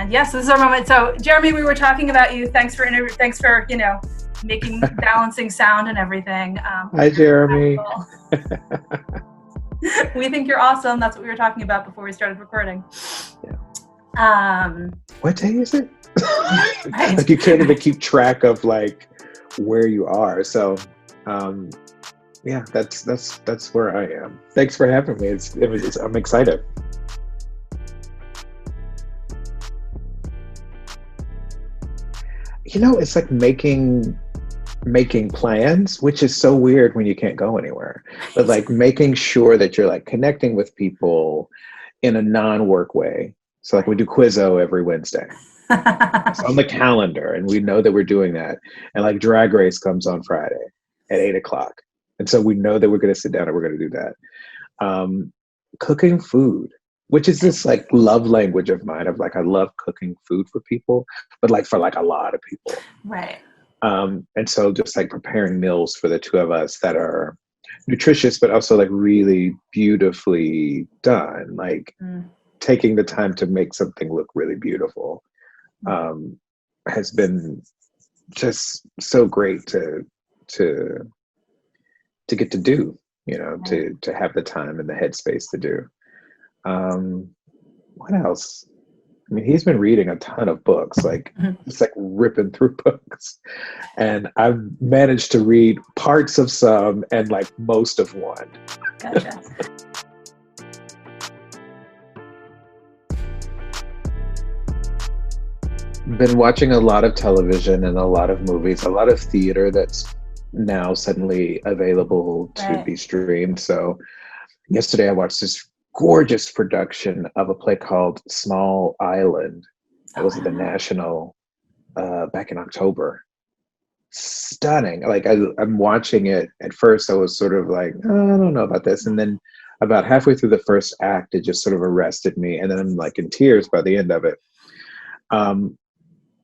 And yes, this is our moment. So, Jeremy, we were talking about you. Thanks for making balancing sound and everything. Hi, Jeremy. We think you're awesome. That's what we were talking about before we started recording. Yeah. What day is it? Right. Like you can't even keep track of like where you are. So, yeah, that's where I am. Thanks for having me. I'm excited. It's like making plans, which is so weird when you can't go anywhere, but like making sure that you're like connecting with people in a non-work way. So like we do Quizzo every Wednesday. It's on the calendar and we know that we're doing that. And like Drag Race comes on Friday at 8:00. And so we know that we're going to sit down and we're going to do that. Cooking food, which is this like love language of mine of like, I love cooking food for people, but like for like a lot of people. Right. And so just like preparing meals for the two of us that are nutritious, but also like really beautifully done, like taking the time to make something look really beautiful, has been just so great to get to do, to have the time and the headspace to do. What else? I mean, he's been reading a ton of books, like just like ripping through books. And I've managed to read parts of some and like most of one. Gotcha. Been watching a lot of television and a lot of movies, a lot of theater that's now suddenly available to be streamed. So yesterday I watched this gorgeous production of a play called Small Island. That was at the National back in October. Stunning. Like I'm watching it. At first I was sort of like, oh, I don't know about this. And then about halfway through the first act, it just sort of arrested me. And then I'm like in tears by the end of it.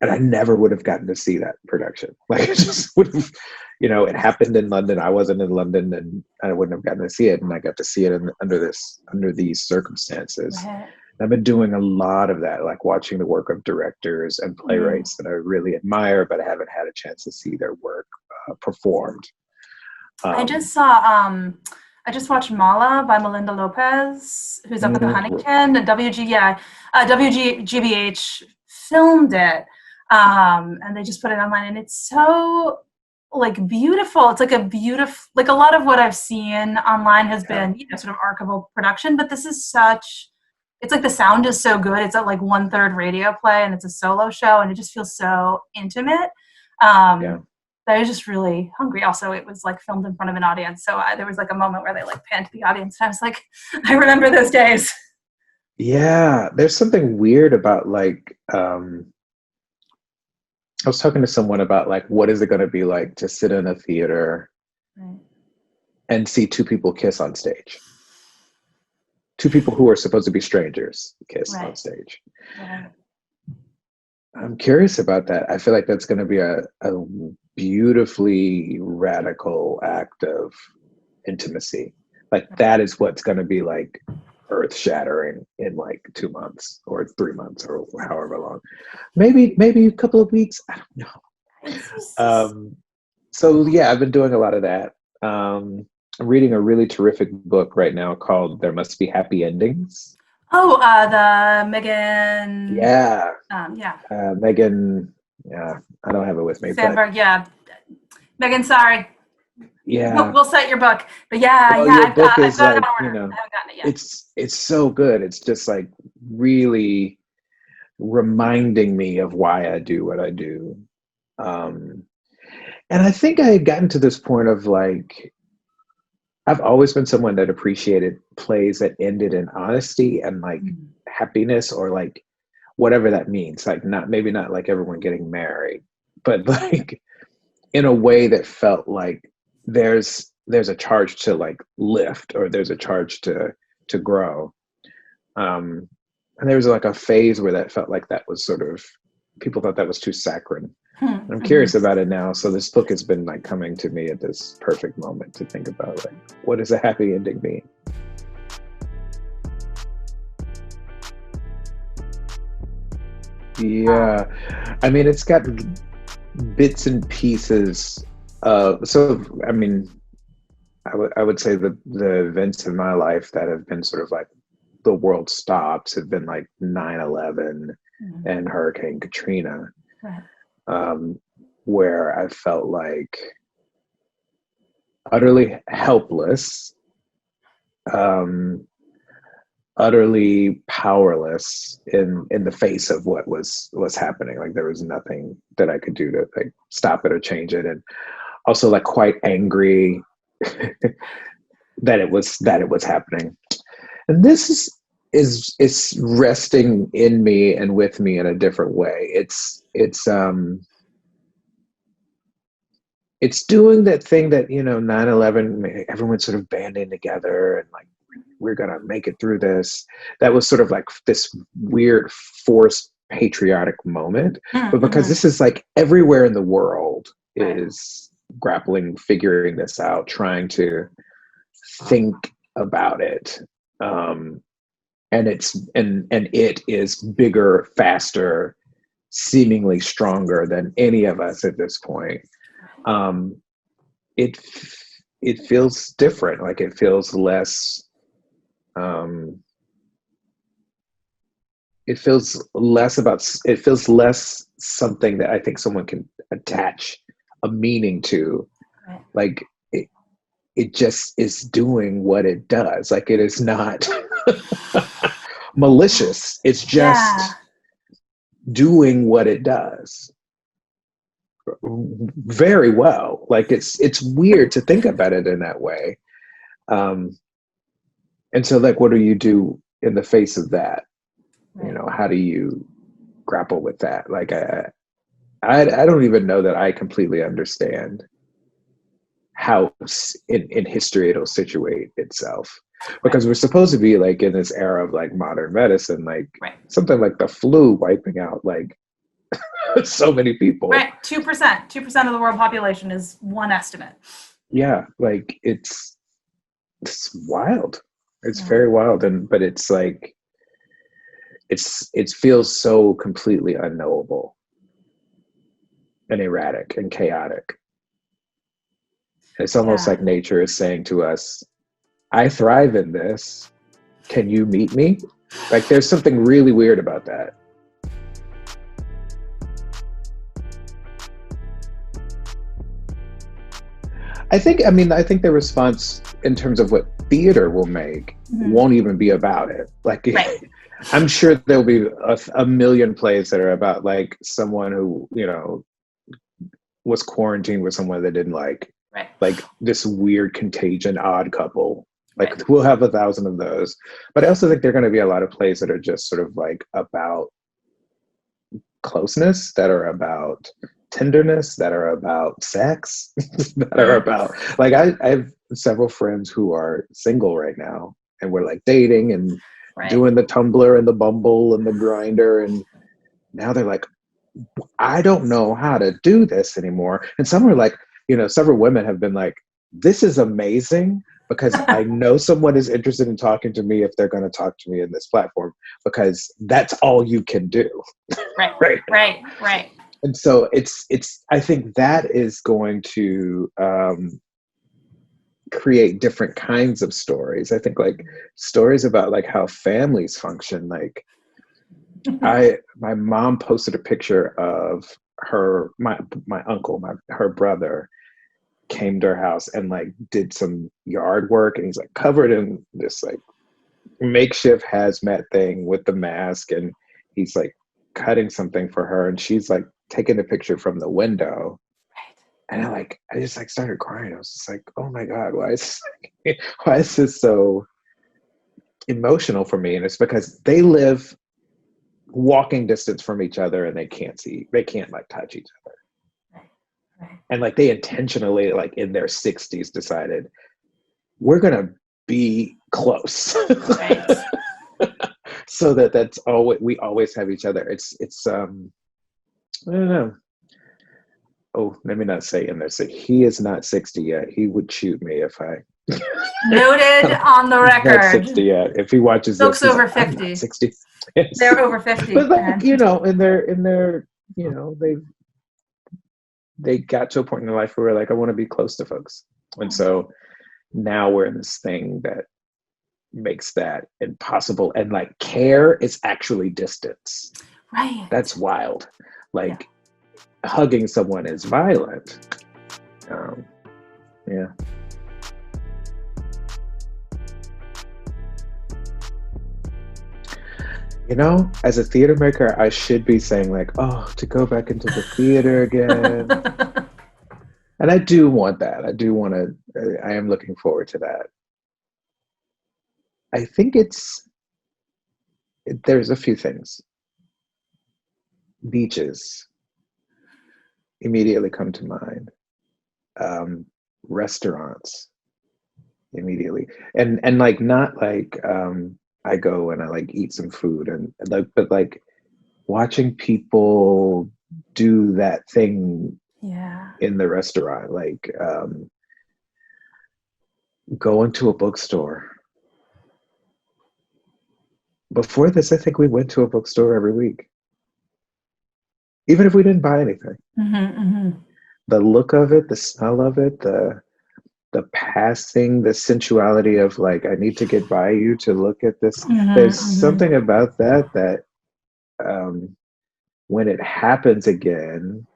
And I never would have gotten to see that production. Like it just would have, it happened in London. I wasn't in London and I wouldn't have gotten to see it. And I got to see it under these circumstances. Right. I've been doing a lot of that, like watching the work of directors and playwrights that I really admire, but I haven't had a chance to see their work performed. I just watched Mala by Melinda Lopez, who's up at the Huntington. WGBH filmed it, and they just put it online, and it's so like beautiful. It's like a beautiful, like a lot of what I've seen online has been, sort of archival production, but this is it's like the sound is so good. It's at like 1/3 radio play and it's a solo show and it just feels so intimate. I was just really hungry. Also, it was like filmed in front of an audience. So there was like a moment where they like panned to the audience and I was like, I remember those days. Yeah, there's something weird about like, I was talking to someone about like, what is it going to be like to sit in a theater and see two people kiss on stage? Two people who are supposed to be strangers kiss on stage. Right. I'm curious about that. I feel like that's going to be a beautifully radical act of intimacy. Like that is what's going to be like earth shattering in like 2 months or 3 months or however long. Maybe a couple of weeks. I don't know. So yeah, I've been doing a lot of that. I'm reading a really terrific book right now called There Must Be Happy Endings. Oh, the Megan. Yeah. Megan. Yeah, I don't have it with me. Sandberg. But, Megan, sorry. Yeah. We'll set your book. But your book is like, I haven't gotten it yet. It's so good. It's just like really reminding me of why I do what I do. And I think I had gotten to this point of like, I've always been someone that appreciated plays that ended in honesty and like happiness or like whatever that means. Like maybe not like everyone getting married, but like in a way that felt like there's a charge to like lift or there's a charge to grow. And there was like a phase where that felt like that was sort of, people thought that was too saccharine. I'm curious about it now. So this book has been like coming to me at this perfect moment to think about like, what does a happy ending mean? Yeah. I mean, it's got bits and pieces so I mean, I would say the events in my life that have been sort of like the world stops have been like 9/11 Mhm. and Hurricane Katrina, Right. um, where I felt like utterly helpless, um, utterly powerless in the face of what was happening. Like there was nothing that I could do to like stop it or change it, and also like quite angry that it was happening. And this is resting in me and with me in a different way. It's doing that thing that 9/11, everyone sort of banding together and like we're gonna make it through this. That was sort of like this weird forced patriotic moment. But because Mm-hmm. this is like everywhere in the world Right. is grappling, figuring this out, trying to think about it. Um, and it is bigger, faster, seemingly stronger than any of us at this point. Um, it it feels different. Like it feels less. Um, it feels less about. It feels less something that I think someone can attach a meaning to. Right. Like it just is doing what it does. Like it is not malicious. It's Yeah. just doing what it does very well. Like it's weird to think about it in that way. Um, and so, like, what do you do in the face of that? Right. How do you grapple with that? Like, I don't even know that I completely understand how in history it'll situate itself, Right. because we're supposed to be like in this era of like modern medicine, like Right. something like the flu wiping out like so many people. Right. 2%. 2% of the world population is one estimate. Yeah, like it's wild. It's Yeah. very wild, and but it's like it feels so completely unknowable and erratic and chaotic. It's almost Yeah. like nature is saying to us, I thrive in this. Can you meet me? Like there's something really weird about that. I think the response in terms of what theater will make Mm-hmm. won't even be about it. Like Right. I'm sure there'll be a million plays that are about like someone who, was quarantined with someone they didn't Right. like this weird contagion odd couple. Right. Like we'll have 1,000 of those. But I also think there are going to be a lot of plays that are just sort of like about closeness, that are about tenderness, that are about sex, that are Mm. about like I have several friends who are single right now and we're like dating and Right. doing the Tumblr and the Bumble and the Grinder, and now they're like, I don't know how to do this anymore. And some are like, several women have been like, this is amazing because I know someone is interested in talking to me if they're going to talk to me in this platform, because that's all you can do. Right. Right. Right. Right. And so I think that is going to create different kinds of stories. I think like stories about like how families function. Like my mom posted a picture of my uncle, her brother came to her house and like did some yard work, and he's like covered in this like makeshift hazmat thing with the mask, and he's like cutting something for her, and she's like taking the picture from the window. And I just like started crying. I was just like, oh my God, why is this so emotional for me? And it's because they live walking distance from each other and they can't like touch each other. Right. And like they intentionally like in their 60s decided we're gonna be close. Right. So that's all we always have each other. It's I don't know. Oh, let me not say in there. So he is not 60 yet. He would shoot me if I Noted on the He's not record. 60 yet. If he watches Folks this, he's over like, I'm 50. not 60. They're over 50. But like, And you know, in their, you know, they got to a point in their life where we're like, I want to be close to folks. And so now we're in this thing that makes that impossible. And like care is actually distance. right. That's wild. Like hugging someone is violent. Yeah. You know, as a theater maker, I should be saying like, oh, to go back into the theater again. And I do want that. I am looking forward to that. I think there's a few things. Beaches immediately come to mind. Restaurants immediately. And like, not like, I go and I like eat some food and like, but like watching people do that thing in the restaurant, like going to a bookstore. Before this, I think we went to a bookstore every week, even if we didn't buy anything. The look of it, the smell of it, the passing, the sensuality of like, I need to get by you to look at this. There's something about that when it happens again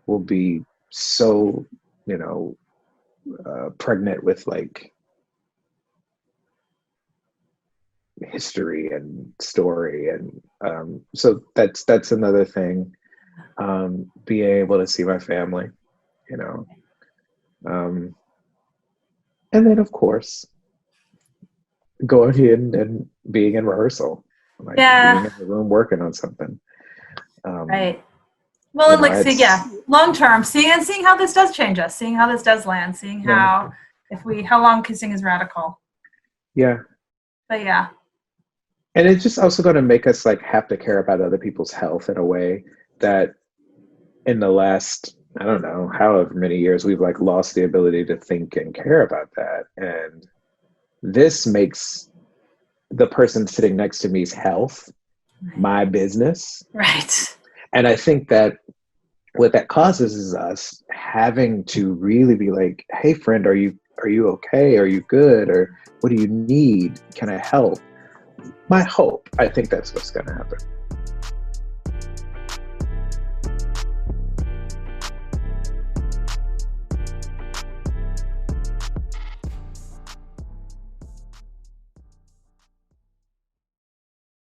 will be so, you know, pregnant with like history and story. And so that's another thing. Being able to see my family, you know. And then of course going in and being in rehearsal, like being in the room working on something. Right. Well, and like, long term, seeing how this does change us, seeing how this does land, seeing how long kissing is radical. Yeah. But yeah. And it's just also going to make us like have to care about other people's health in a way that in the last, I don't know, however many years, we've like lost the ability to think and care about that. And this makes the person sitting next to me's health my business. Right. And I think that what that causes is us having to really be like, hey friend, are you okay? Are you good? Or what do you need? Can I help? My hope, I think that's what's going to happen.